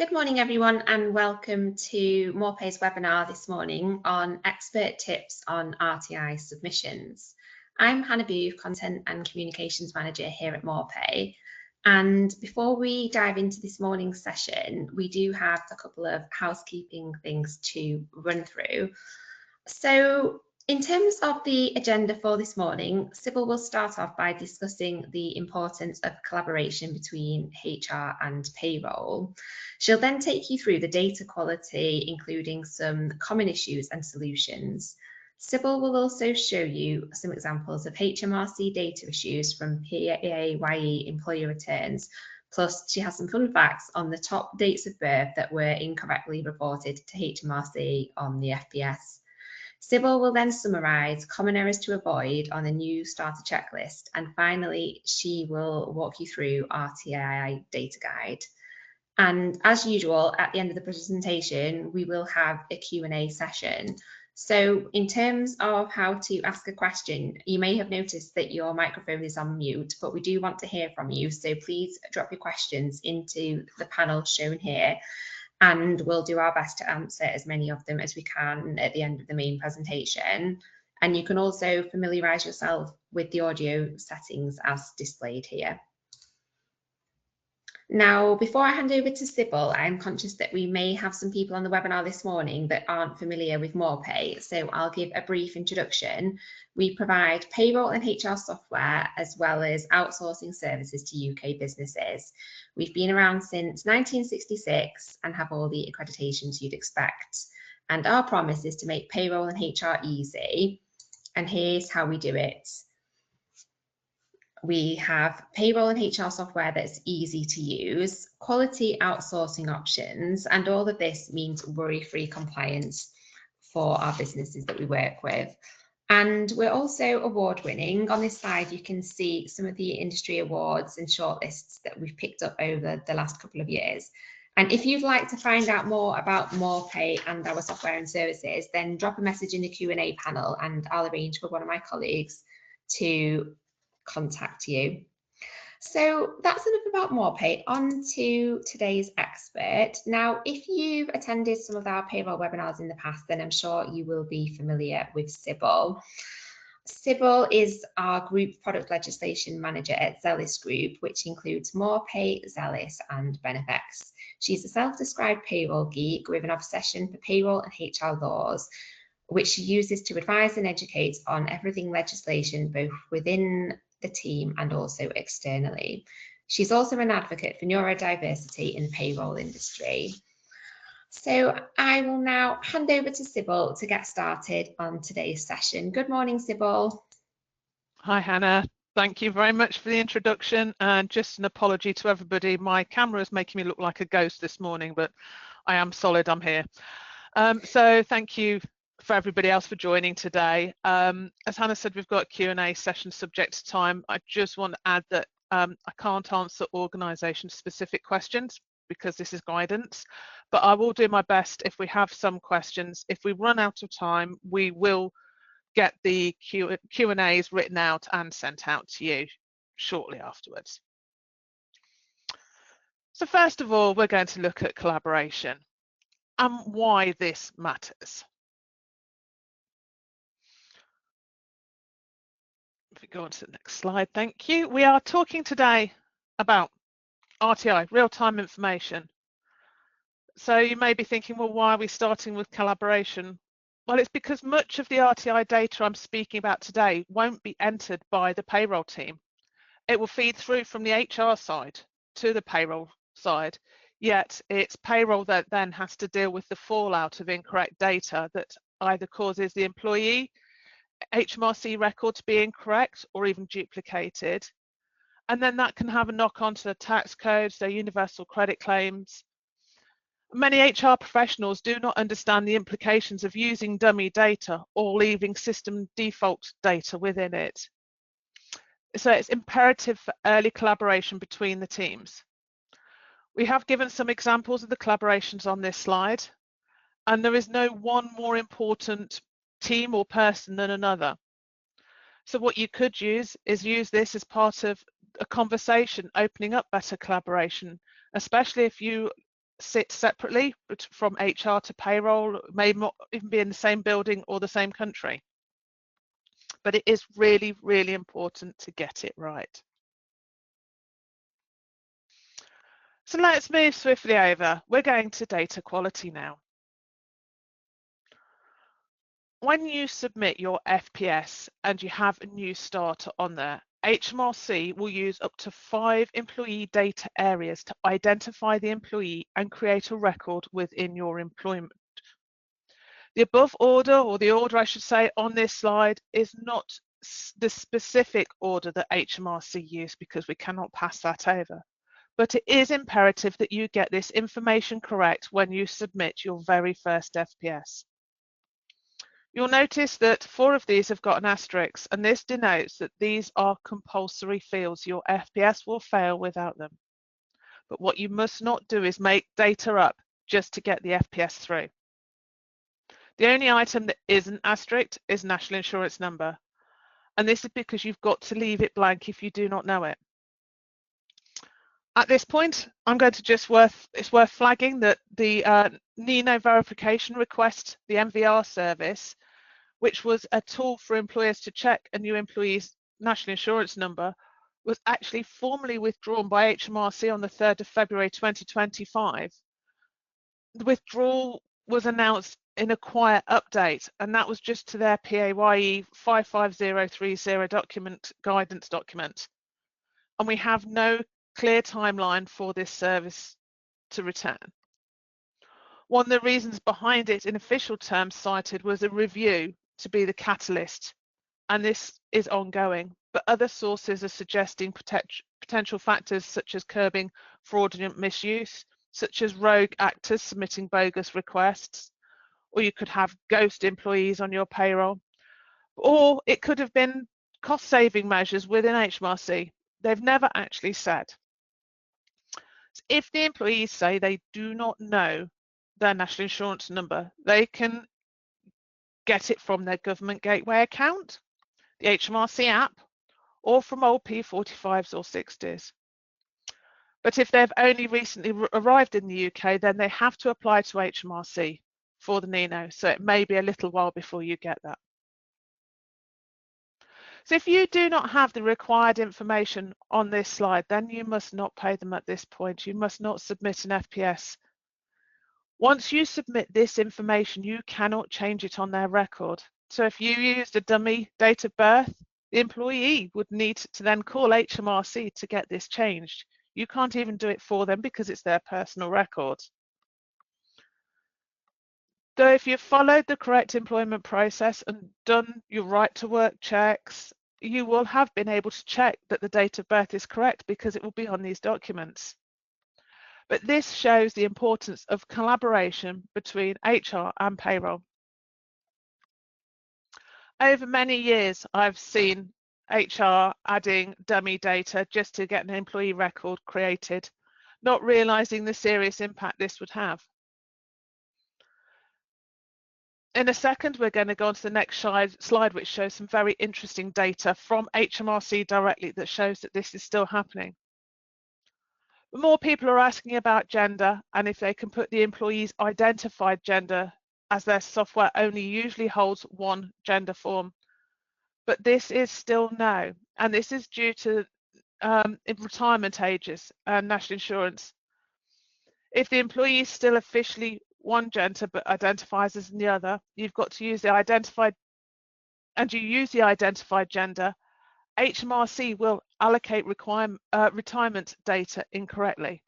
Good morning, everyone, and welcome to MorePay's webinar this morning on expert tips on RTI submissions. I'm Hannah Booth, Content and Communications Manager here at MorePay. And before we dive into this morning's session, we do have a couple of housekeeping things to run through. So, in terms of the agenda for this morning, Sybil will start off by discussing the importance of collaboration between HR and payroll. She'll then take you through the data quality, including some common issues and solutions. Sybil will also show you some examples of HMRC data issues from PAYE employer returns. Plus, she has some fun facts on the top dates of birth that were incorrectly reported to HMRC on the FPS. Sybil will then summarise common errors to avoid on a new starter checklist, and finally she will walk you through RTI data guide. And as usual, at the end of the presentation we will have a Q&A session. So in terms of how to ask a question, you may have noticed that your microphone is on mute, but we do want to hear from you, so please drop your questions into the panel shown here, and we'll do our best to answer as many of them as we can at the end of the main presentation. And you can also familiarise yourself with the audio settings as displayed here. Now, before I hand over to Sybil, I'm conscious that we may have some people on the webinar this morning that aren't familiar with MorePay, so I'll give a brief introduction. We provide payroll and HR software as well as outsourcing services to UK businesses. We've been around since 1966 and have all the accreditations you'd expect. And our promise is to make payroll and HR easy. And here's how we do it. We have payroll and HR software that's easy to use, quality outsourcing options, and all of this means worry-free compliance for our businesses that we work with. And we're also award-winning. On this slide, you can see some of the industry awards and shortlists that we've picked up over the last couple of years. And if you'd like to find out more about MorePay and our software and services, then drop a message in the Q&A panel and I'll arrange for one of my colleagues to contact you. So that's enough about MorePay. On to today's expert. Now, if you've attended some of our payroll webinars in the past, then I'm sure you will be familiar with Sybil. Sybil is our group product legislation manager at Zelis Group, which includes MorePay, Zelis and Benefex. She's a self-described payroll geek with an obsession for payroll and HR laws, which she uses to advise and educate on everything legislation, both within the team and also externally. She's also an advocate for neurodiversity in the payroll industry. So I will now hand over to Sybil to get started on today's session. Good morning, Sybil. Hi, Hannah. Thank you very much for the introduction, and just an apology to everybody. My camera is making me look like a ghost this morning, but I am solid, I'm here. So thank you for everybody else for joining today. As Hannah said, we've got a Q&A session subject to time. I just want to add that I can't answer organisation specific questions because this is guidance, but I will do my best if we have some questions. If we run out of time, we will get the Q&As written out and sent out to you shortly afterwards. So first of all, we're going to look at collaboration and why this matters. If we go on to the next slide, thank you. We are talking today about RTI, real-time information. So you may be thinking, well, why are we starting with collaboration? Well, it's because much of the RTI data I'm speaking about today won't be entered by the payroll team. It will feed through from the HR side to the payroll side, yet it's payroll that then has to deal with the fallout of incorrect data that either causes the employee HMRC record to be incorrect or even duplicated. And then that can have a knock on to the tax codes, their universal credit claims. Many HR professionals do not understand the implications of using dummy data or leaving system default data within it. So it's imperative for early collaboration between the teams. We have given some examples of the collaborations on this slide, and there is no one more important team or person than another. So what you could use is use this as part of a conversation, opening up better collaboration, especially if you sit separately from HR to payroll, may not even be in the same building or the same country. But it is really, really important to get it right. So let's move swiftly over. We're going to data quality now. When you submit your FPS and you have a new starter on there, HMRC will use up to 5 employee data areas to identify the employee and create a record within your employment. The above order, or the order I should say on this slide, is not the specific order that HMRC use because we cannot pass that over. But it is imperative that you get this information correct when you submit your very first FPS. You'll notice that 4 of these have got an asterisk, and this denotes that these are compulsory fields. Your FPS will fail without them. But what you must not do is make data up just to get the FPS through. The only item that isn't asterisked is national insurance number, and this is because you've got to leave it blank if you do not know it. At this point, I'm going to it's worth flagging that the NINO verification request, the MVR service, which was a tool for employers to check a new employee's national insurance number, was actually formally withdrawn by HMRC on the 3rd of February 2025. The withdrawal was announced in a quiet update, and that was just to their PAYE 55030 guidance document. And we have no clear timeline for this service to return. One of the reasons behind it in official terms cited was a review to be the catalyst, and this is ongoing, but other sources are suggesting potential factors such as curbing fraudulent misuse, such as rogue actors submitting bogus requests, or you could have ghost employees on your payroll, or it could have been cost-saving measures within HMRC. They've never actually said. So if the employees say they do not know their national insurance number, they can get it from their government gateway account, the HMRC app, or from old P45s or 60s. But if they've only recently arrived in the UK, then they have to apply to HMRC for the NINO, so it may be a little while before you get that. So if you do not have the required information on this slide, then you must not pay them at this point. You must not submit an FPS. Once you submit this information, you cannot change it on their record. So if you used a dummy date of birth, the employee would need to then call HMRC to get this changed. You can't even do it for them because it's their personal records. So if you've followed the correct employment process and done your right to work checks, you will have been able to check that the date of birth is correct because it will be on these documents. But this shows the importance of collaboration between HR and payroll. Over many years, I've seen HR adding dummy data just to get an employee record created, not realizing the serious impact this would have. In a second, we're going to go on to the next slide, which shows some very interesting data from HMRC directly that shows that this is still happening. But more people are asking about gender and if they can put the employee's identified gender, as their software only usually holds one gender form. But this is still no, and this is due to retirement ages and national insurance. If the employee is still officially one gender but identifies as the other, you've got to use the identified, and you use the identified gender, HMRC will allocate retirement data incorrectly.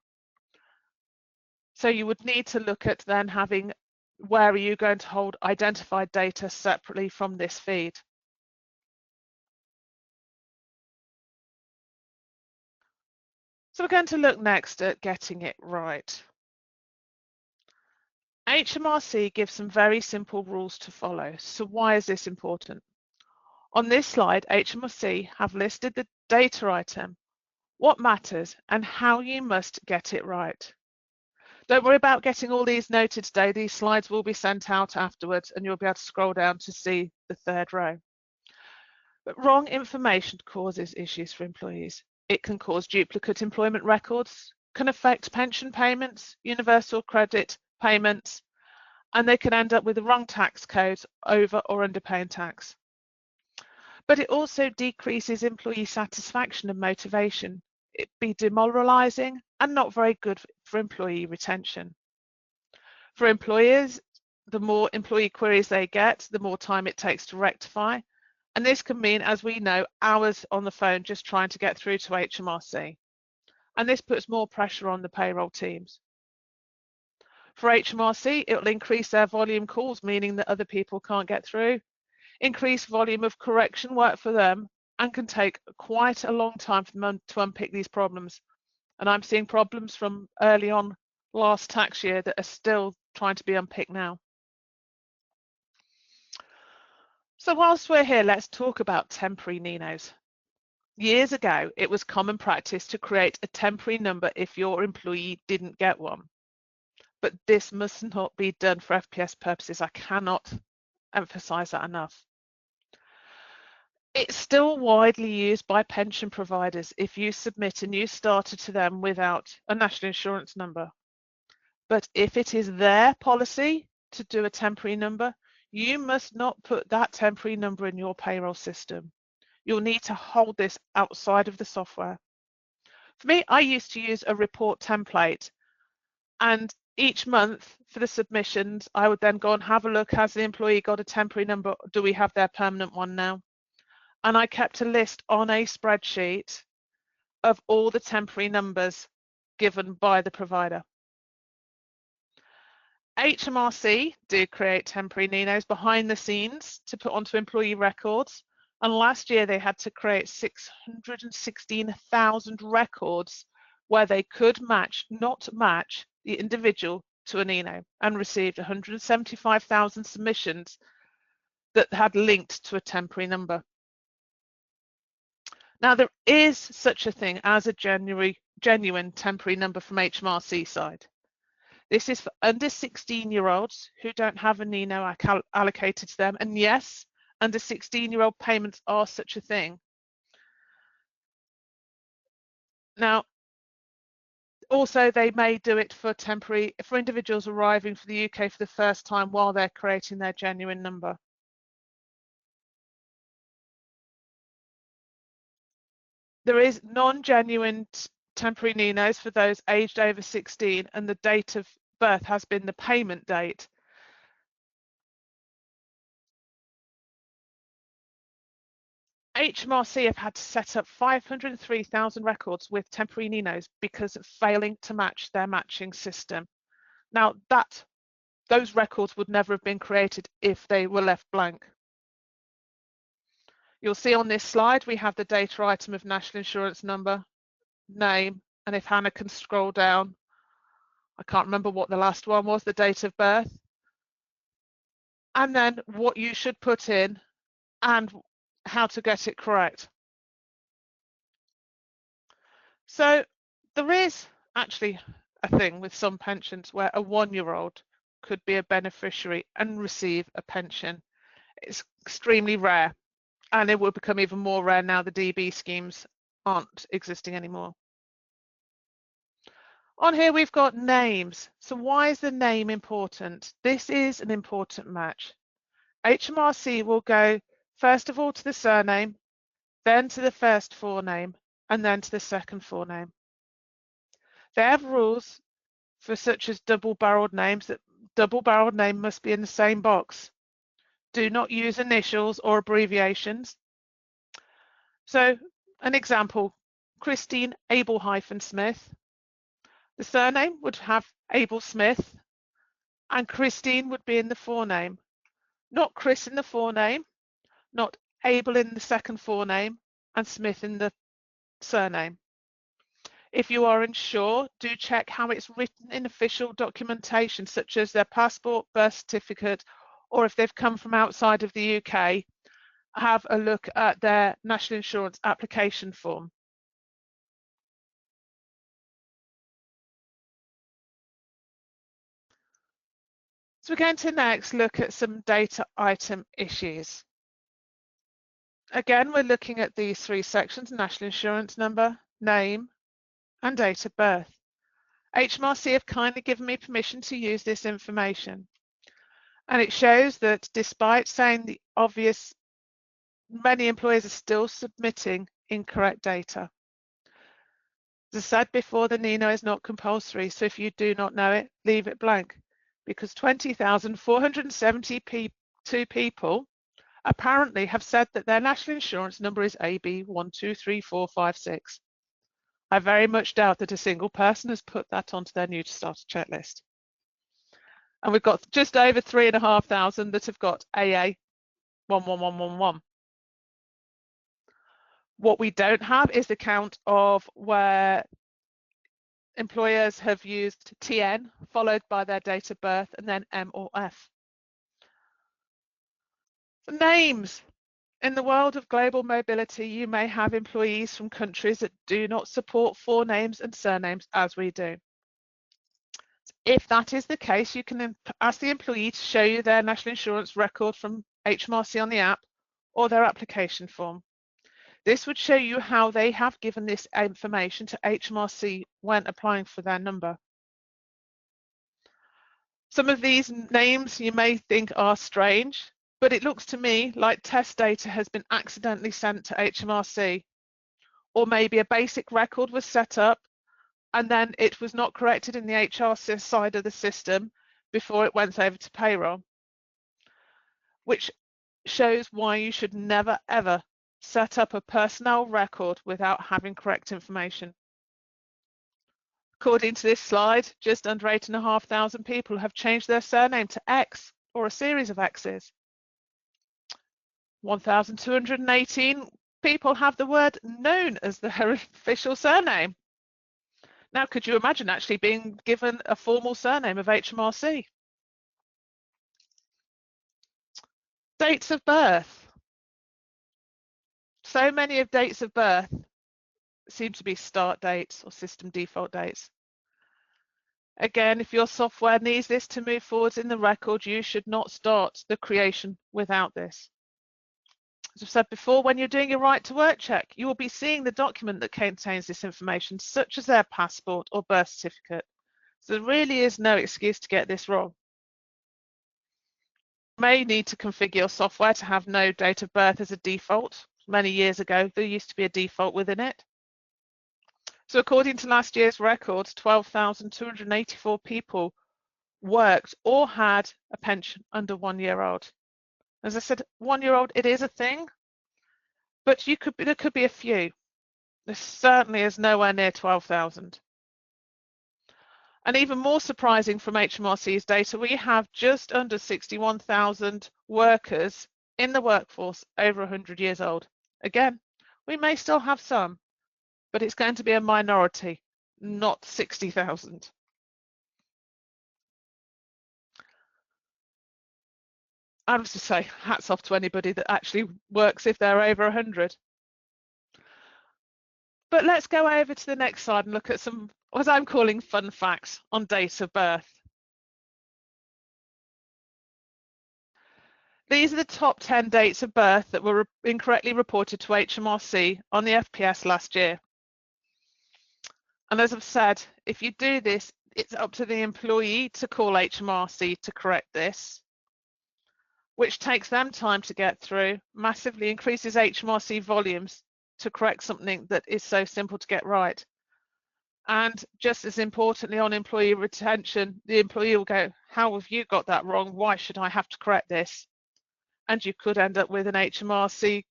So you would need to look at then having, where are you going to hold identified data separately from this feed? So we're going to look next at getting it right. HMRC gives some very simple rules to follow. So why is this important? On this slide, HMRC have listed the data item, what matters, and how you must get it right. Don't worry about getting all these noted today. These slides will be sent out afterwards and you'll be able to scroll down to see the third row. But wrong information causes issues for employees. It can cause duplicate employment records, can affect pension payments, universal credit payments, and they can end up with the wrong tax codes, over or underpaying tax. But it also decreases employee satisfaction and motivation. It'd be demoralising and not very good for employee retention. For employers, the more employee queries they get, the more time it takes to rectify. And this can mean, as we know, hours on the phone just trying to get through to HMRC. And this puts more pressure on the payroll teams. For HMRC, it will increase their volume calls, meaning that other people can't get through, increase volume of correction work for them, and can take quite a long time for them to unpick these problems. And I'm seeing problems from early on last tax year that are still trying to be unpicked now. So whilst we're here, let's talk about temporary NINOs. Years ago, it was common practice to create a temporary number if your employee didn't get one. But this must not be done for FPS purposes. I cannot emphasize that enough. It's still widely used by pension providers if you submit a new starter to them without a national insurance number. But if it is their policy to do a temporary number, you must not put that temporary number in your payroll system. You'll need to hold this outside of the software. For me, I used to use a report template, and each month for the submissions, I would then go and have a look, has the employee got a temporary number? Do we have their permanent one now? And I kept a list on a spreadsheet of all the temporary numbers given by the provider. HMRC do create temporary NINOs behind the scenes to put onto employee records, and last year they had to create 616,000 records where they could not match the individual to a NINO, and received 175,000 submissions that had linked to a temporary number. Now, there is such a thing as a genuine temporary number from HMRC side. This is for under 16-year-olds who don't have a NINO allocated to them. And yes, under 16-year-old payments are such a thing. Now, also, they may do it for individuals arriving for the UK for the first time while they're creating their genuine number. There is non-genuine temporary NINOs for those aged over 16, and the date of birth has been the payment date. HMRC have had to set up 503,000 records with temporary NINOs because of failing to match their matching system. Now, those records would never have been created if they were left blank. You'll see on this slide we have the data item of national insurance number, name, and if Hannah can scroll down, I can't remember what the last one was, the date of birth, and then what you should put in and how to get it correct. So there is actually a thing with some pensions where a 1-year-old could be a beneficiary and receive a pension. It's extremely rare, and it will become even more rare now the DB schemes aren't existing anymore. On here we've got names. So why is the name important? This is an important match. HMRC will go first of all to the surname, then to the first forename, and then to the second forename. They have rules for such as double-barreled names, that double-barreled name must be in the same box. Do not use initials or abbreviations. So an example, Christine Abel-Smith. The surname would have Abel Smith, and Christine would be in the forename. Not Chris in the forename, not Abel in the second forename, and Smith in the surname. If you are unsure, do check how it's written in official documentation, such as their passport, birth certificate, or if they've come from outside of the UK, have a look at their national insurance application form. So we're going to next look at some data item issues. Again, we're looking at these three sections: national insurance number, name, and date of birth. HMRC have kindly given me permission to use this information. And it shows that despite saying the obvious, many employers are still submitting incorrect data. As I said before, the NINO is not compulsory, so if you do not know it, leave it blank, because 20,472 people apparently have said that their national insurance number is AB123456. I very much doubt that a single person has put that onto their new starter checklist. And we've got just over 3,500 that have got AA11111. What we don't have is the count of where employers have used TN followed by their date of birth and then M or F. Names. In the world of global mobility, you may have employees from countries that do not support forenames and surnames as we do. If that is the case, you can ask the employee to show you their national insurance record from HMRC on the app or their application form. This would show you how they have given this information to HMRC when applying for their number. Some of these names you may think are strange, but it looks to me like test data has been accidentally sent to HMRC, or maybe a basic record was set up and then it was not corrected in the HR side of the system before it went over to payroll, which shows why you should never ever set up a personnel record without having correct information. According to this slide, just under 8,500 people have changed their surname to X or a series of X's. 1,218 people have the word known as their official surname. Now, could you imagine actually being given a formal surname of HMRC? Dates of birth. So many of dates of birth seem to be start dates or system default dates. Again, if your software needs this to move forwards in the record, you should not start the creation without this. As I've said before, when you're doing your right to work check, you will be seeing the document that contains this information, such as their passport or birth certificate. So there really is no excuse to get this wrong. You may need to configure your software to have no date of birth as a default. Many years ago, there used to be a default within it. So according to last year's record, 12,284 people worked or had a pension under 1 year old. As I said, 1 year old, it is a thing, but there could be a few. There certainly is nowhere near 12,000. And even more surprising from HMRC's data, we have just under 61,000 workers in the workforce over 100 years old. Again, we may still have some, but it's going to be a minority, not 60,000. I was to say, hats off to anybody that actually works if they're over 100. But let's go over to the next slide and look at some, what I'm calling fun facts on date of birth. These are the top 10 dates of birth that were incorrectly reported to HMRC on the FPS last year. And as I've said, if you do this, it's up to the employee to call HMRC to correct this, which takes them time to get through, massively increases HMRC volumes to correct something that is so simple to get right. And just as importantly, on employee retention, the employee will go, how have you got that wrong? Why should I have to correct this? And you could end up with an HMRC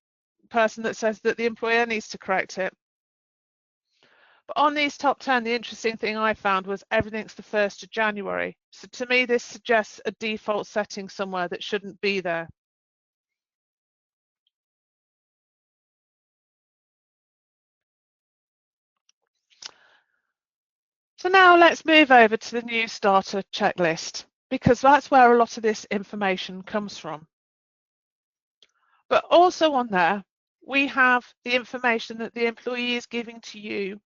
person that says that the employer needs to correct it. But on these top 10, the interesting thing I found was everything's the 1st of January. So to me, this suggests a default setting somewhere that shouldn't be there. So now let's move over to the new starter checklist, because that's where a lot of this information comes from. But also on there, we have the information that the employee is giving to you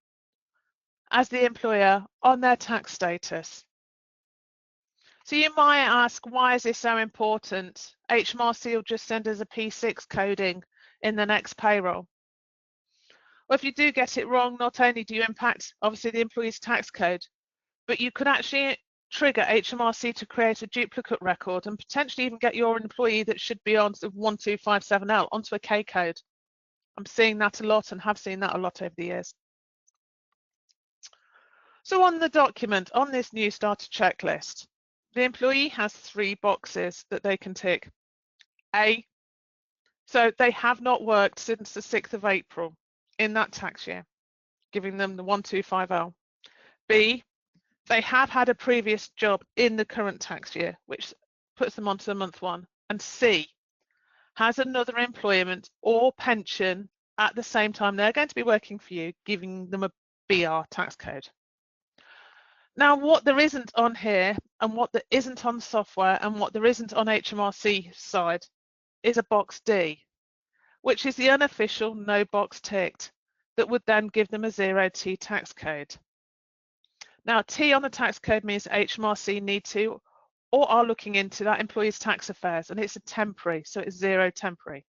as the employer on their tax status. So you might ask, why is this so important? HMRC will just send us a P6 coding in the next payroll. Well, if you do get it wrong, not only do you impact, obviously, the employee's tax code, but you could actually trigger HMRC to create a duplicate record and potentially even get your employee that should be on 1257L onto a K code. I'm seeing that a lot and have seen that a lot over the years. So on the document, on this new starter checklist, the employee has 3 boxes that they can tick. A, so they have not worked since the 6th of April in that tax year, giving them the 125L. B, they have had a previous job in the current tax year, which puts them onto the month 1. And C, has another employment or pension at the same time they're going to be working for you, giving them a BR tax code. Now, what there isn't on here and what there isn't on software and what there isn't on HMRC side is a box D, which is the unofficial no box ticked that would then give them a 0T tax code. Now, T on the tax code means HMRC need to or are looking into that employee's tax affairs, and it's a temporary, so it's 0 temporary.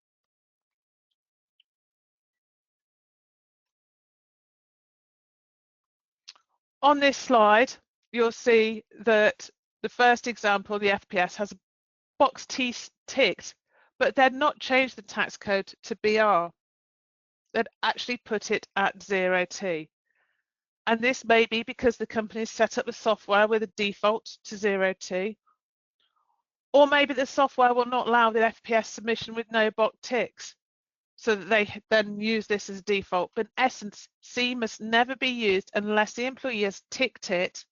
On this slide, you'll see that the first example, the FPS, has a box T ticked, but they'd not changed the tax code to BR. They'd actually put it at 0T. And this may be because the company set up the software with a default to 0T, or maybe the software will not allow the FPS submission with no box ticks, so that they then use this as default. But in essence, C must never be used unless the employee has ticked it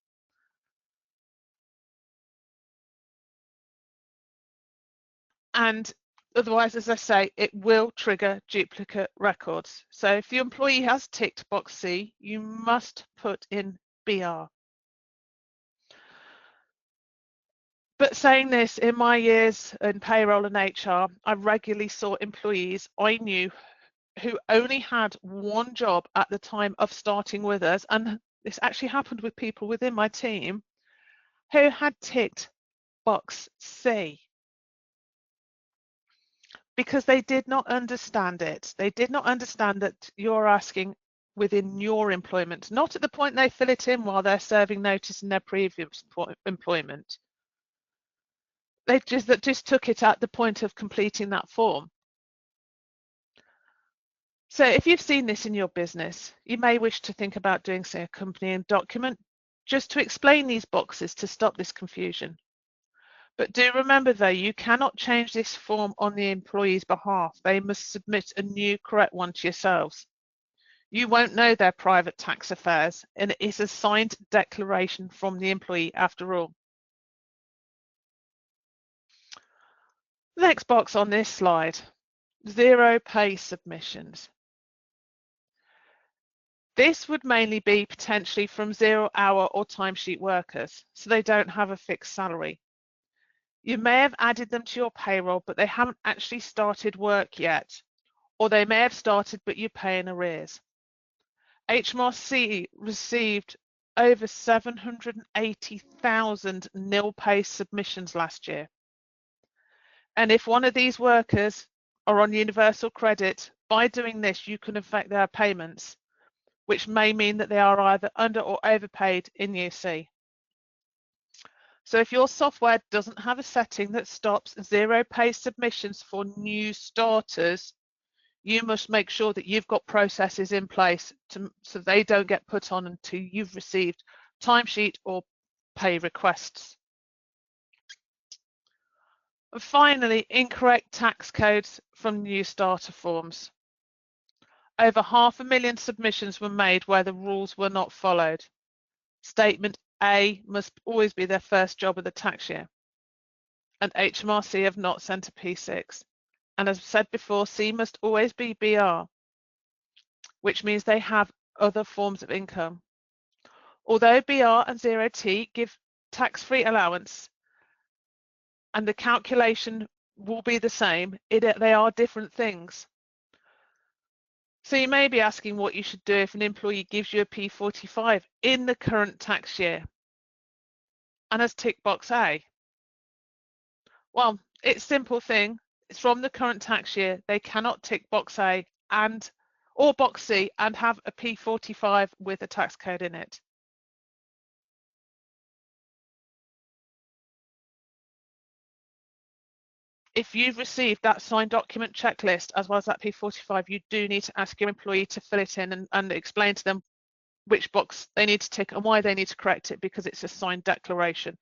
and otherwise, as I say, it will trigger duplicate records. So if the employee has ticked box C, you must put in BR. But saying this, in my years in payroll and HR, I regularly saw employees I knew who only had one job at the time of starting with us, and this actually happened with people within my team who had ticked box C because they did not understand it. They did not understand that you're asking within your employment, not at the point they fill it in while they're serving notice in their previous employment. They just took it at the point of completing that form. So if you've seen this in your business, you may wish to think about doing, say, a company document just to explain these boxes to stop this confusion. But do remember though, you cannot change this form on the employee's behalf. They must submit a new correct one to yourselves. You won't know their private tax affairs, and it is a signed declaration from the employee after all. The next box on this slide, 0 pay submissions. This would mainly be potentially from 0-hour or timesheet workers, so they don't have a fixed salary. You may have added them to your payroll, but they haven't actually started work yet, or they may have started, but you pay in arrears. HMRC received over 780,000 nil pay submissions last year. And if one of these workers are on universal credit, by doing this, you can affect their payments, which may mean that they are either under or overpaid in year C. So if your software doesn't have a setting that stops 0 pay submissions for new starters, you must make sure that you've got processes in place so they don't get put on until you've received timesheet or pay requests. And finally, incorrect tax codes from new starter forms. Over 500,000 submissions were made where the rules were not followed. Statement A must always be their first job of the tax year. And HMRC have not sent a P6. And as I said before, C must always be BR, which means they have other forms of income. Although BR and 0T give tax-free allowance and the calculation will be the same, they are different things. So you may be asking what you should do if an employee gives you a P45 in the current tax year and has ticked box A. Well, it's a simple thing. It's from the current tax year. They cannot tick box A or box C and have a P45 with a tax code in it. if you've received that signed document checklist as well as that P45, you do need to ask your employee to fill it in and explain to them which box they need to tick and why they need to correct it, because it's a signed declaration.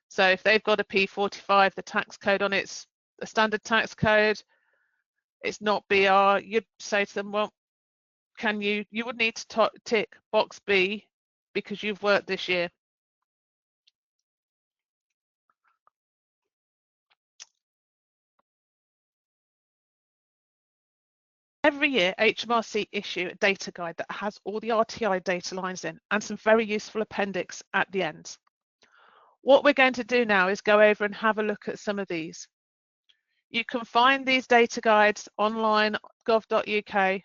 So if they've got a P45, the tax code on it's a standard tax code, it's not BR, you'd say to them, well, you would need to tick box B because you've worked this year. Every year, HMRC issue a data guide that has all the RTI data lines in and some very useful appendix at the end. What we're going to do now is go over and have a look at some of these. You can find these data guides online, gov.uk.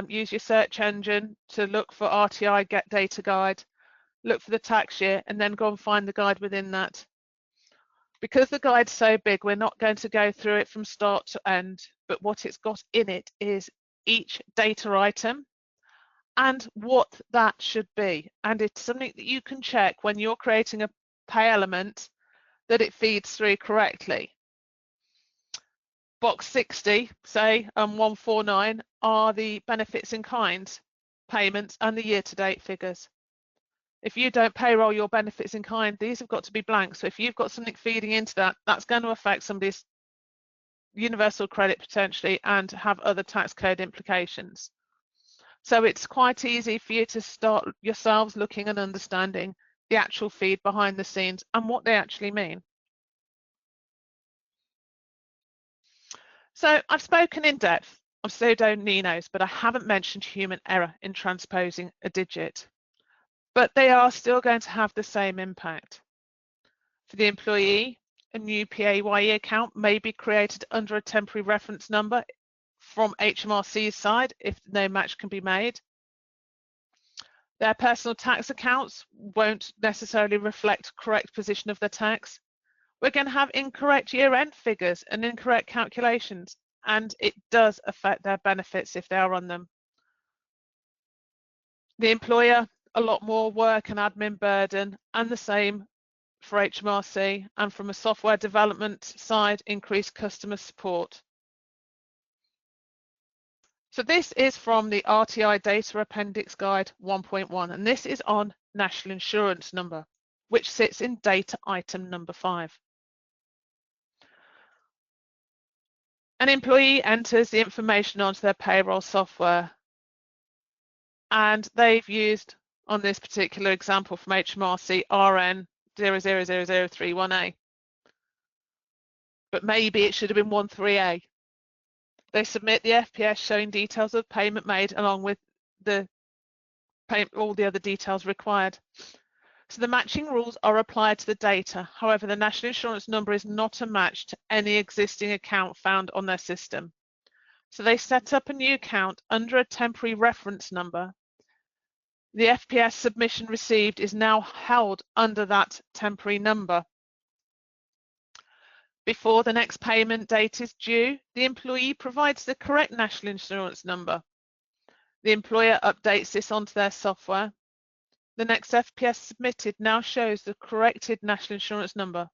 Use your search engine to look for RTI Get Data Guide, look for the tax year, and then go and find the guide within that. Because the guide's so big, we're not going to go through it from start to end, but what it's got in it is each data item and what that should be. And it's something that you can check when you're creating a pay element that it feeds through correctly. Box 60, say 149, are the benefits in kind payments and the year-to-date figures. If you don't payroll your benefits in kind, these have got to be blank. So if you've got something feeding into that, that's going to affect somebody's universal credit potentially and have other tax code implications. So it's quite easy for you to start yourselves looking and understanding the actual feed behind the scenes and what they actually mean. So I've spoken in depth of pseudo-NINOs, but I haven't mentioned human error in transposing a digit. But they are still going to have the same impact. For the employee, a new PAYE account may be created under a temporary reference number from HMRC's side if no match can be made. Their personal tax accounts won't necessarily reflect correct position of the tax. We're going to have incorrect year-end figures and incorrect calculations, and it does affect their benefits if they are on them. The employer, a lot more work and admin burden, and the same for HMRC, and from a software development side, increased customer support. So this is from the RTI Data Appendix Guide 1.1, and this is on National Insurance Number, which sits in data item number 5. An employee enters the information onto their payroll software, and they've used, on this particular example from HMRC, RN 00031A. But maybe it should have been 13A. They submit the FPS showing details of payment made along with all the other details required. So the matching rules are applied to the data. However, the national insurance number is not a match to any existing account found on their system. So they set up a new account under a temporary reference number. The FPS submission received is now held under that temporary number. Before the next payment date is due, the employee provides the correct national insurance number. The employer updates this onto their software. The next FPS submitted now shows the corrected national insurance number.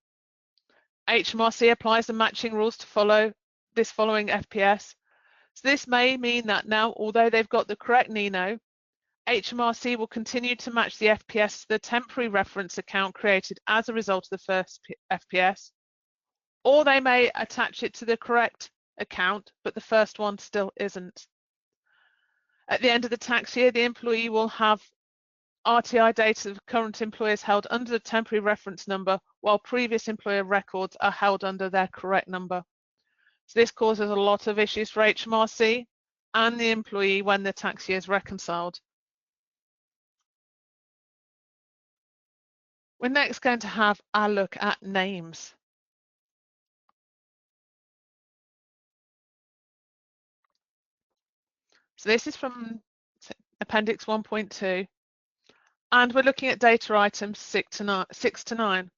HMRC applies the matching rules to follow this following FPS. So this may mean that now, although they've got the correct NINO, HMRC will continue to match the FPS to the temporary reference account created as a result of the first FPS, or they may attach it to the correct account, but the first one still isn't. At the end of the tax year, the employee will have RTI data of current employers held under the temporary reference number, while previous employer records are held under their correct number. So this causes a lot of issues for HMRC and the employee when the tax year is reconciled. We're next going to have a look at names. So this is from Appendix 1.2, and we're looking at data items 6 to 9.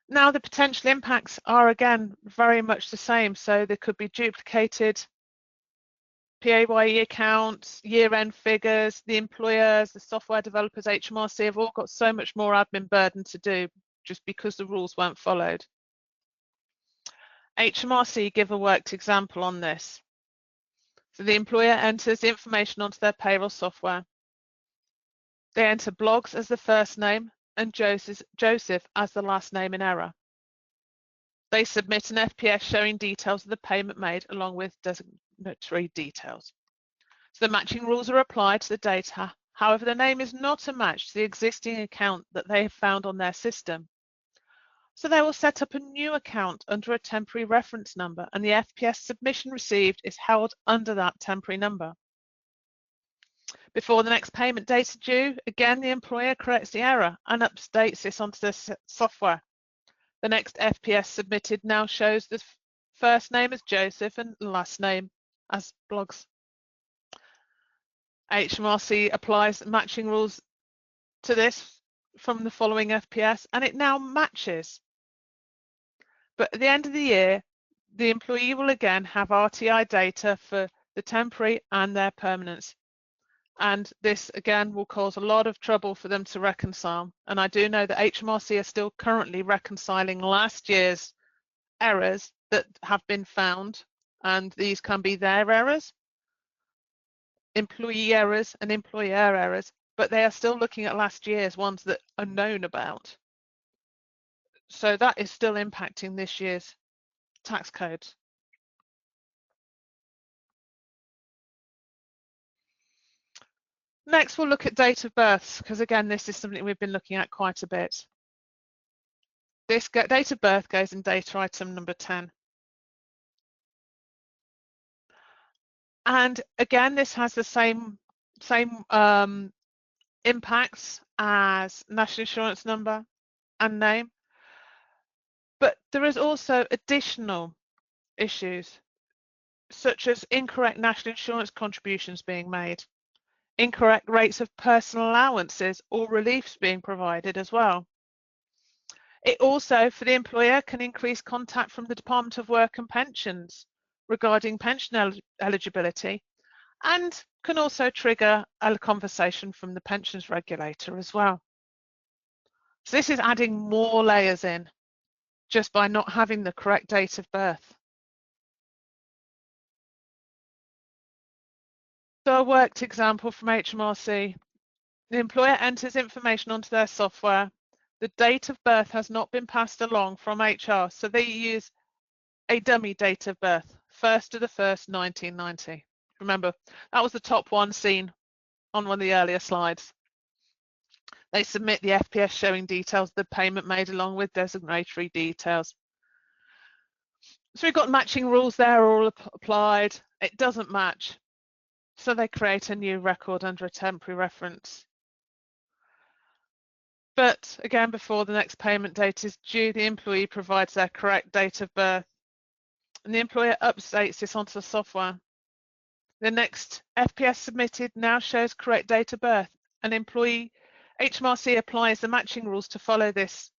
Now the potential impacts are again very much the same, so there could be duplicated PAYE accounts, year-end figures, the employers, the software developers, HMRC have all got so much more admin burden to do just because the rules weren't followed. HMRC give a worked example on this. So the employer enters the information onto their payroll software. They enter Blogs as the first name and Joseph as the last name in error. They submit an FPS showing details of the payment made along with designatory details. So the matching rules are applied to the data. However, the name is not a match to the existing account that they have found on their system. So they will set up a new account under a temporary reference number, and the FPS submission received is held under that temporary number. Before the next payment date is due, again, the employer corrects the error and updates this onto the software. The next FPS submitted now shows the first name as Joseph and last name as Blogs. HMRC applies matching rules to this from the following FPS, and it now matches. But at the end of the year, the employee will again have RTI data for the temporary and their permanents. And this again will cause a lot of trouble for them to reconcile. And I do know that HMRC are still currently reconciling last year's errors that have been found, and these can be their errors, employee errors and employer errors, but they are still looking at last year's ones that are known about. So that is still impacting this year's tax codes. Next, we'll look at date of births, because again, this is something we've been looking at quite a bit. This date of birth goes in data item number 10. And again, this has the same impacts as national insurance number and name. But there is also additional issues, such as incorrect national insurance contributions being made, incorrect rates of personal allowances or reliefs being provided as well. It also, for the employer, can increase contact from the Department of Work and Pensions regarding pension eligibility, and can also trigger a conversation from the pensions regulator as well. So this is adding more layers in just by not having the correct date of birth. So a worked example from HMRC. The employer enters information onto their software. The date of birth has not been passed along from HR, so they use a dummy date of birth, 1st of the 1st, 1990. Remember, that was the top one seen on one of the earlier slides. They submit the FPS showing details of the payment made along with designatory details. So we've got matching rules there all applied. It doesn't match. So they create a new record under a temporary reference. But again, before the next payment date is due, the employee provides their correct date of birth, and the employer updates this onto the software. The next FPS submitted now shows correct date of birth, and employee HMRC applies the matching rules to follow this.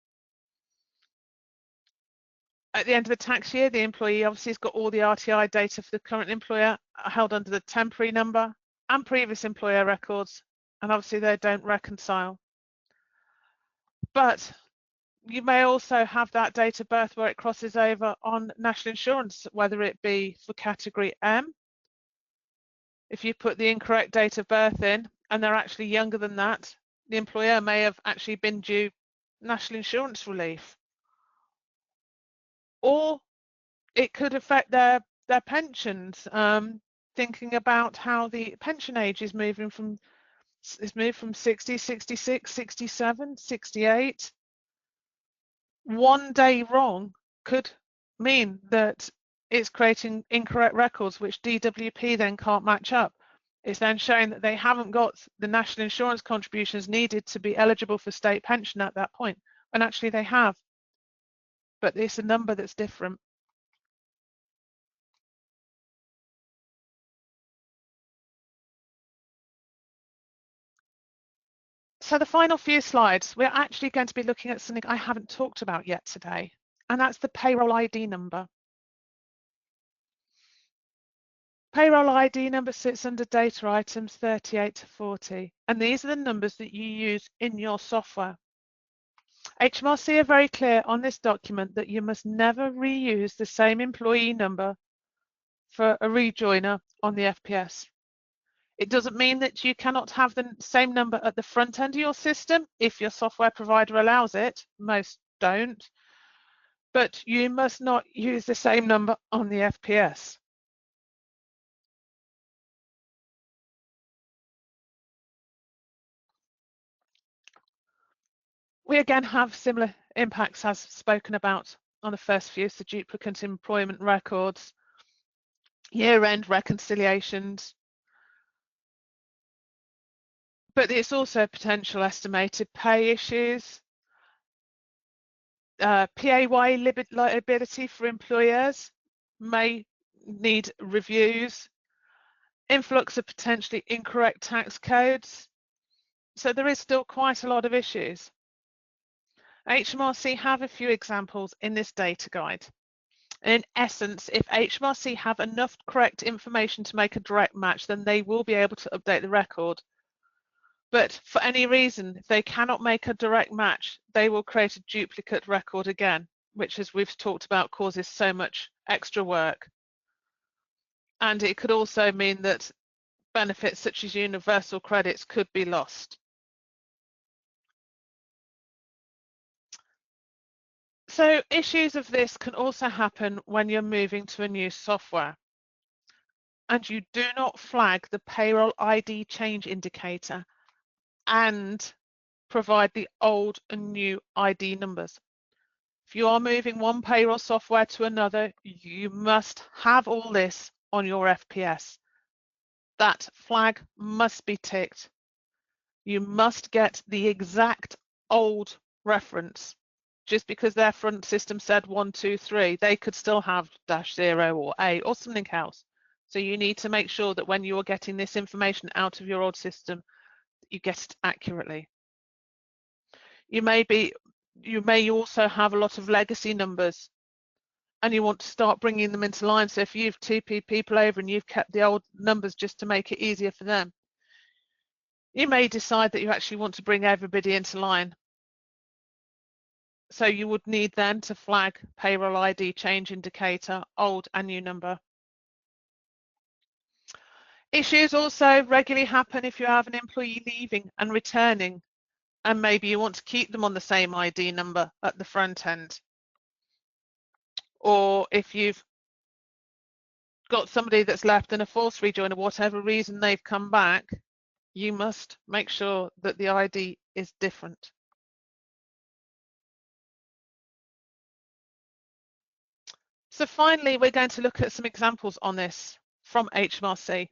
At the end of the tax year, the employee obviously has got all the RTI data for the current employer held under the temporary number and previous employer records, and obviously they don't reconcile. But you may also have that date of birth where it crosses over on national insurance, whether it be for category M. If you put the incorrect date of birth in and they're actually younger than that, the employer may have actually been due national insurance relief. Or it could affect their pensions, thinking about how the pension age is moved from 60, 66, 67, 68. One day wrong could mean that it's creating incorrect records, which DWP then can't match up. It's then showing that they haven't got the national insurance contributions needed to be eligible for state pension at that point, when actually they have. But it's a number that's different. So the final few slides, we're actually going to be looking at something I haven't talked about yet today, and that's the payroll ID number. Payroll ID number sits under data items 38 to 40, and these are the numbers that you use in your software. HMRC are very clear on this document that you must never reuse the same employee number for a rejoiner on the FPS. It doesn't mean that you cannot have the same number at the front end of your system if your software provider allows it. Most don't. But you must not use the same number on the FPS. We again have similar impacts as spoken about on the first few, so duplicate employment records, year-end reconciliations, but it's also potential estimated pay issues, PAYE liability for employers may need reviews, influx of potentially incorrect tax codes. So there is still quite a lot of issues. HMRC have a few examples in this data guide. And in essence, if HMRC have enough correct information to make a direct match, then they will be able to update the record. But for any reason, if they cannot make a direct match, they will create a duplicate record again, which, as we've talked about, causes so much extra work. And it could also mean that benefits such as universal credits could be lost. So issues of this can also happen when you're moving to a new software and you do not flag the payroll ID change indicator and provide the old and new ID numbers. If you are moving one payroll software to another, you must have all this on your FPS. That flag must be ticked. You must get the exact old reference. Just because their front system said 1, 2, 3, they could still have -0 or A or something else. So you need to make sure that when you're getting this information out of your old system, you get it accurately. You may also have a lot of legacy numbers and you want to start bringing them into line. So if you've TP'd people over and you've kept the old numbers just to make it easier for them, you may decide that you actually want to bring everybody into line. So you would need then to flag payroll ID change indicator, old and new number. Issues also regularly happen if you have an employee leaving and returning, and maybe you want to keep them on the same ID number at the front end. Or if you've got somebody that's left and a false rejoiner, whatever reason they've come back, you must make sure that the ID is different. So finally, we're going to look at some examples on this from HMRC.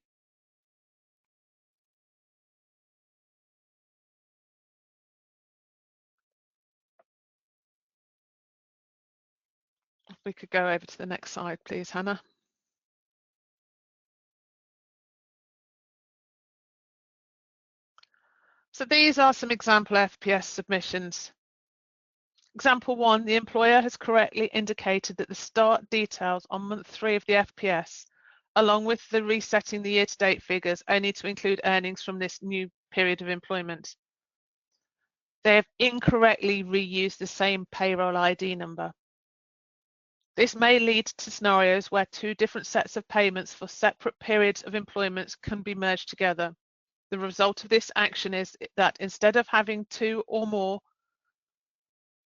If we could go over to the next slide, please, Hannah. So these are some example FPS submissions. Example 1, the employer has correctly indicated that the start details on month 3 of the FPS, along with the resetting the year-to-date figures, only to include earnings from this new period of employment. They have incorrectly reused the same payroll ID number. This may lead to scenarios where two different sets of payments for separate periods of employment can be merged together. The result of this action is that instead of having 2 or more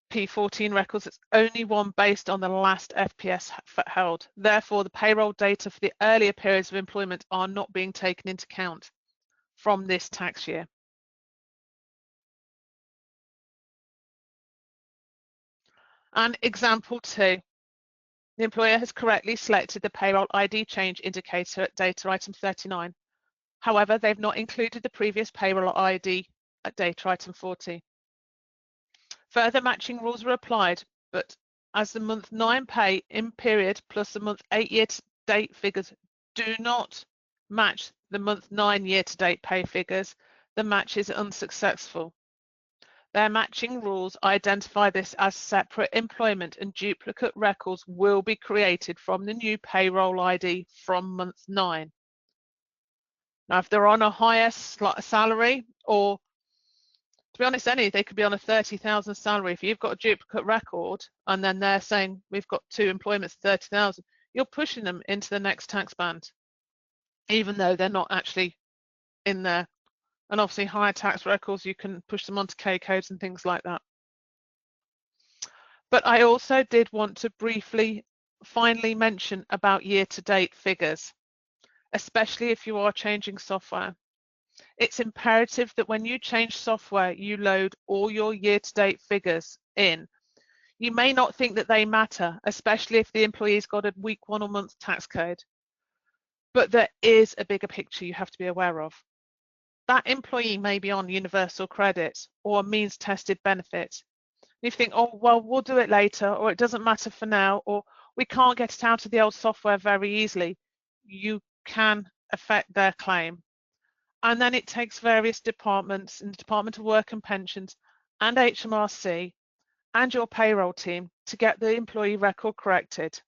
P14 records, it's only one based on the last FPS held. Therefore, the payroll data for the earlier periods of employment are not being taken into account from this tax year. And example 2, the employer has correctly selected the payroll ID change indicator at data item 39. However, they've not included the previous payroll ID at data item 40. Further matching rules are applied, but as the month 9 pay in period plus the month 8 year-to-date figures do not match the month 9 year-to-date pay figures, the match is unsuccessful. Their matching rules identify this as separate employment and duplicate records will be created from the new payroll ID from month 9. Now, if they're on a higher salary or to be honest, they could be on a 30,000 salary. If you've got a duplicate record and then they're saying we've got 2 employments 30,000, you're pushing them into the next tax band, even though they're not actually in there. And obviously higher tax records, you can push them onto K codes and things like that. But I also did want to briefly finally mention about year-to-date figures, especially if you are changing software. It's imperative that when you change software, you load all your year-to-date figures in. You may not think that they matter, especially if the employee's got a week 1 or month tax code, but there is a bigger picture you have to be aware of. That employee may be on universal credit or a means tested benefit. You think, oh, well, we'll do it later, or it doesn't matter for now, or we can't get it out of the old software very easily. You can affect their claim. And then it takes various departments, in the Department of Work and Pensions and HMRC and your payroll team to get the employee record corrected.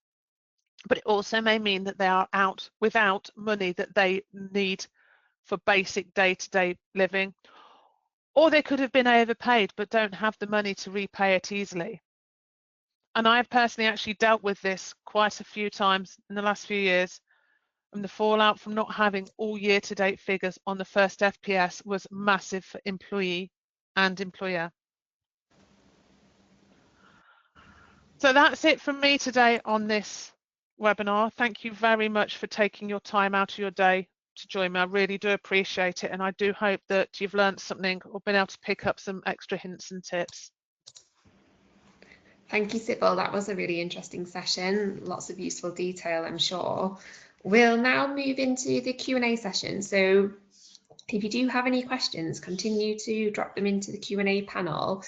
But it also may mean that they are out without money that they need for basic day-to-day living, or they could have been overpaid but don't have the money to repay it easily. And I have personally actually dealt with this quite a few times in the last few years, and the fallout from not having all year-to-date figures on the first FPS was massive for employee and employer. So that's it from me today on this webinar. Thank you very much for taking your time out of your day to join me. I really do appreciate it, and I do hope that you've learned something or been able to pick up some extra hints and tips. Thank you, Sybil. That was a really interesting session. Lots of useful detail, I'm sure. We'll now move into the Q&A session. So if you do have any questions, continue to drop them into the Q&A panel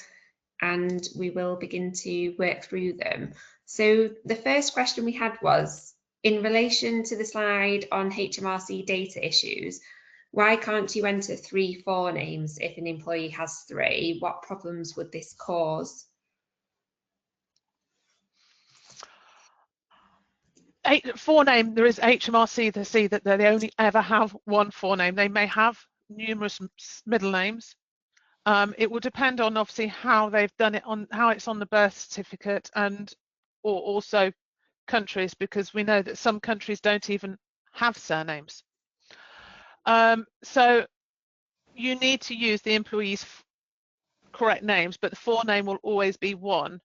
and we will begin to work through them. So the first question we had was, in relation to the slide on HMRC data issues, why can't you enter 3 forenames if an employee has 3? What problems would this cause? Forename, there is HMRC to see that they only ever have 1 forename. They may have numerous middle names. It will depend on obviously how they've done it, on how it's on the birth certificate, and or also countries, because we know that some countries don't even have surnames. So you need to use the employee's correct names, but the forename will always be 1.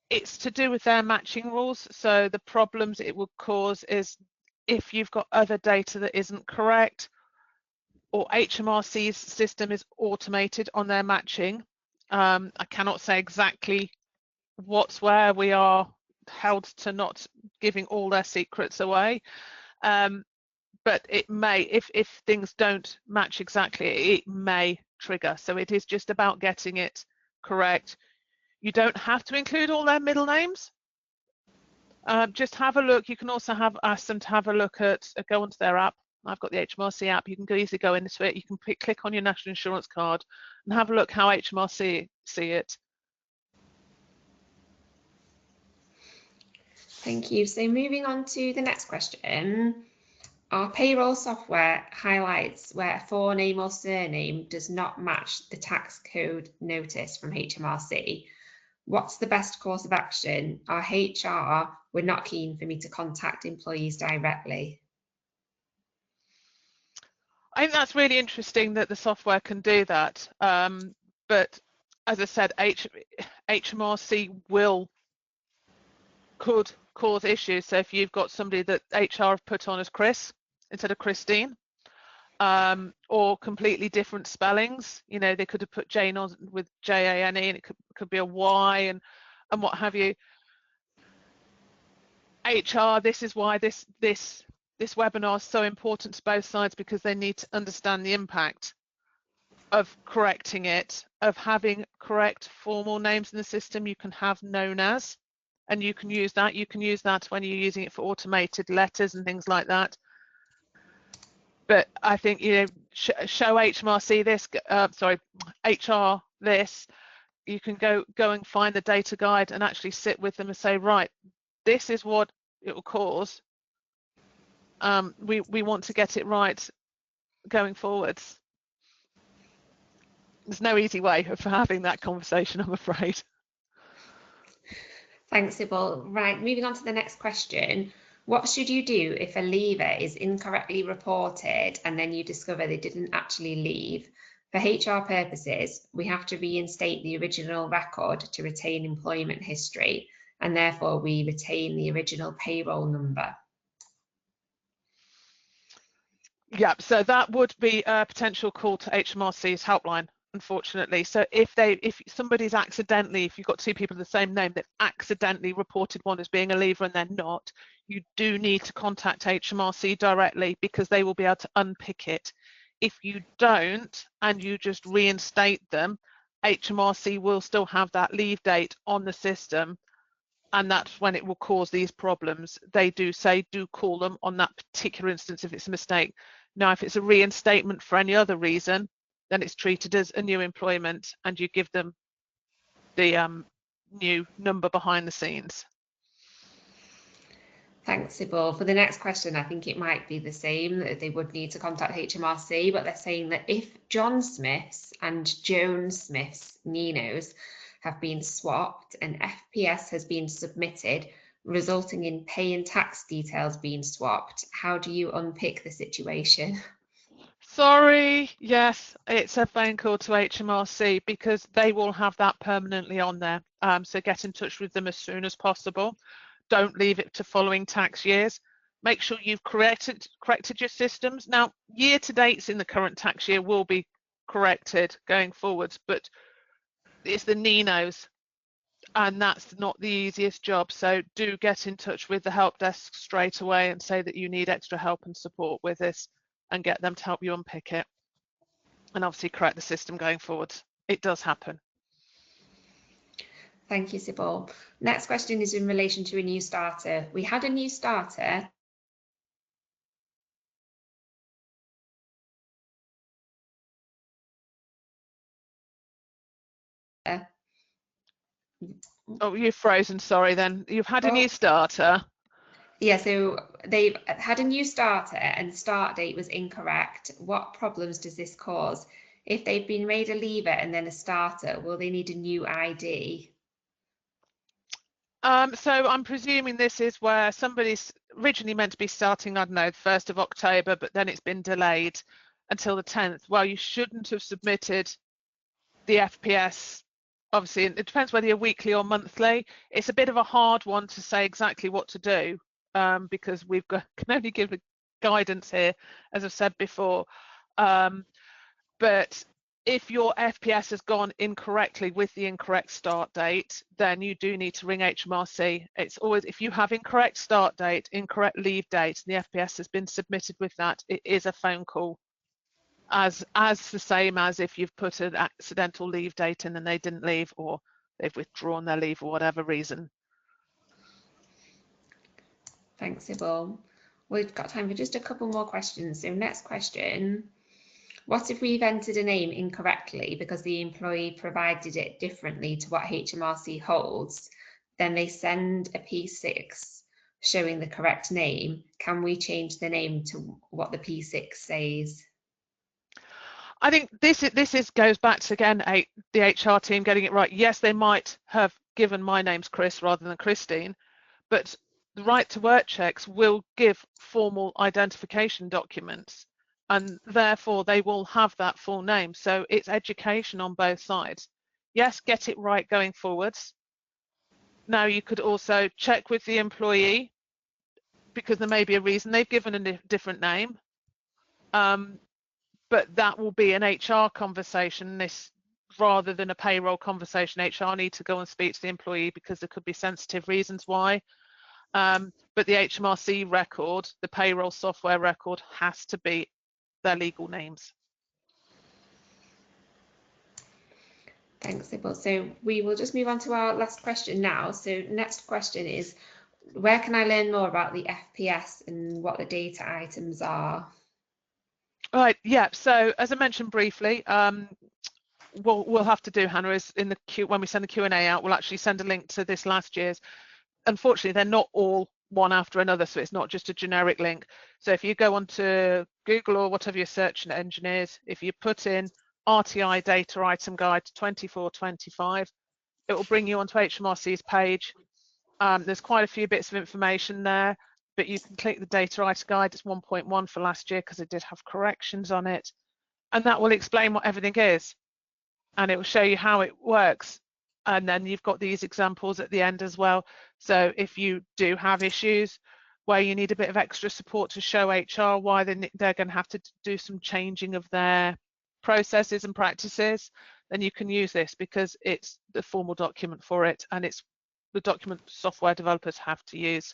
It's to do with their matching rules. So the problems it will cause is if you've got other data that isn't correct, or HMRC's system is automated on their matching. I cannot say exactly what's where. We are held to not giving all their secrets away. But it may, if things don't match exactly, it may trigger. So it is just about getting it correct. You don't have to include all their middle names. Just have a look. You can also ask them to have a look at, go onto their app. I've got the HMRC app. You can easily go into it. You can click on your national insurance card and have a look how HMRC see it. Thank you. So moving on to the next question. Our payroll software highlights where a forename or surname does not match the tax code notice from HMRC. What's the best course of action? Our HR were not keen for me to contact employees directly. I think that's really interesting that the software can do that. But as I said, HMRC could cause issues. So if you've got somebody that HR have put on as Chris instead of Christine, or completely different spellings, you know, they could have put Jane on with J-A-N-E and it could be a Y and what have you. HR, this is why this webinar is so important to both sides, because they need to understand the impact of correcting it, of having correct formal names in the system. You can have known as, and you can use that. You can use that when you're using it for automated letters and things like that. But I think, you know, show HMRC this, sorry, HR this. You can go and find the data guide and actually sit with them and say, right, this is what it will cause. We want to get it right going forwards. There's no easy way of having that conversation, I'm afraid. Thanks, Sybil. Right, moving on to the next question. What should you do if a leaver is incorrectly reported and then you discover they didn't actually leave? For HR purposes, we have to reinstate the original record to retain employment history, and therefore we retain the original payroll number. Yeah, so that would be a potential call to HMRC's helpline, unfortunately. So if somebody's accidentally, if you've got two people of the same name that accidentally reported one as being a leaver and they're not, you do need to contact HMRC directly, because they will be able to unpick it. If you don't and you just reinstate them, HMRC will still have that leave date on the system, and that's when it will cause these problems. They do say do call them on that particular instance if it's a mistake. Now, if it's a reinstatement for any other reason, then it's treated as a new employment and you give them the new number behind the scenes. Thanks, Sybil. For the next question, I think it might be the same, that they would need to contact HMRC, but they're saying that if John Smith's and Joan Smith's Ninos have been swapped and FPS has been submitted, resulting in pay and tax details being swapped, how do you unpick the situation? Sorry, yes, it's a phone call to HMRC, because they will have that permanently on there. So get in touch with them as soon as possible. Don't leave it to following tax years. Make sure you've corrected your systems. Now, year to dates in the current tax year will be corrected going forwards, but it's the Ninos, and that's not the easiest job. So do get in touch with the help desk straight away and say that you need extra help and support with this, and get them to help you unpick it, and obviously correct the system going forward. It does happen. Thank you, Sybil. Next question is in relation to a new starter. We had a new starter. Oh, you've frozen, sorry then. You've had a new starter. Yeah, so they've had a new starter and start date was incorrect. What problems does this cause? If they've been made a leaver and then a starter, will they need a new ID? So I'm presuming this is where somebody's originally meant to be starting, I don't know, the 1st of October, but then it's been delayed until the 10th. Well, you shouldn't have submitted the FPS. Obviously, it depends whether you're weekly or monthly. It's a bit of a hard one to say exactly what to do, because can only give guidance here, as I've said before. But if your FPS has gone incorrectly with the incorrect start date, then you do need to ring HMRC. It's always, if you have incorrect start date, incorrect leave date, and the FPS has been submitted with that, it is a phone call, as the same as if you've put an accidental leave date in and they didn't leave, or they've withdrawn their leave for whatever reason. Thanks, Sybil. We've got time for just a couple more questions. So next question. What if we've entered a name incorrectly because the employee provided it differently to what HMRC holds? Then they send a P6 showing the correct name. Can we change the name to what the P6 says? I think this goes back to, again, the HR team getting it right. Yes, they might have given my name's Chris rather than Christine, but the right to work checks will give formal identification documents, and therefore they will have that full name. So it's education on both sides. Yes, get it right going forwards. Now, you could also check with the employee, because there may be a reason they've given a different name. But that will be an HR conversation, this, rather than a payroll conversation. HR need to go and speak to the employee, because there could be sensitive reasons why. But the HMRC record, the payroll software record, has to be their legal names. Thanks, Sybil. So we will just move on to our last question now. So next question is, where can I learn more about the FPS and what the data items are? Right, yeah, so as I mentioned briefly, what we'll have to do, Hannah, is when we send the Q&A out, we'll actually send a link to this last year's. Unfortunately, they're not all one after another, so it's not just a generic link. So if you go onto Google or whatever your search engine is, if you put in RTI data item guide 24-25. It will bring you onto HMRC's page. There's quite a few bits of information there, but you can click the data item guide. It's 1.1 for last year because it did have corrections on it, and that will explain what everything is, and it will show you how it works. And then you've got these examples at the end as well. So if you do have issues where you need a bit of extra support to show HR why they're going to have to do some changing of their processes and practices, then you can use this because it's the formal document for it, and it's the document software developers have to use.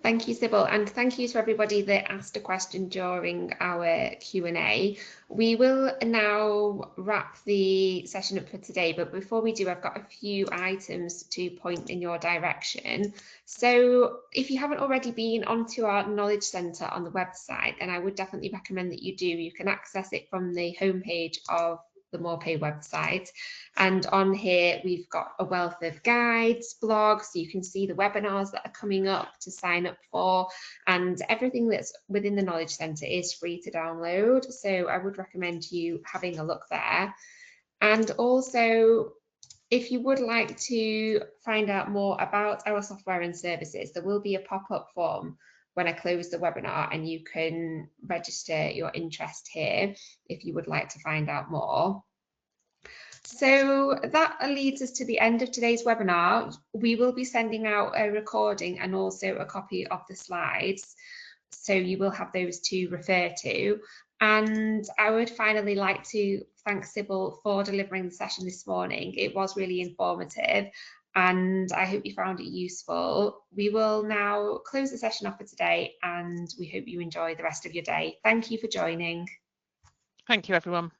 Thank you, Sybil, and thank you to everybody that asked a question during our Q&A. We will now wrap the session up for today, but before we do, I've got a few items to point in your direction. So if you haven't already been onto our Knowledge Centre on the website, then I would definitely recommend that you do. You can access it from the homepage of the MorePay website, and on here we've got a wealth of guides, blogs, so you can see the webinars that are coming up to sign up for, and everything that's within the Knowledge Centre is free to download, so I would recommend you having a look there. And also, if you would like to find out more about our software and services, there will be a pop-up form when I close the webinar, and you can register your interest here if you would like to find out more. So that leads us to the end of today's webinar. We will be sending out a recording and also a copy of the slides, so you will have those to refer to. And I would finally like to thank Sybil for delivering the session this morning. It was really informative, and I hope you found it useful. We will now close the session off for today, and we hope you enjoy the rest of your day. Thank you for joining. Thank you, everyone.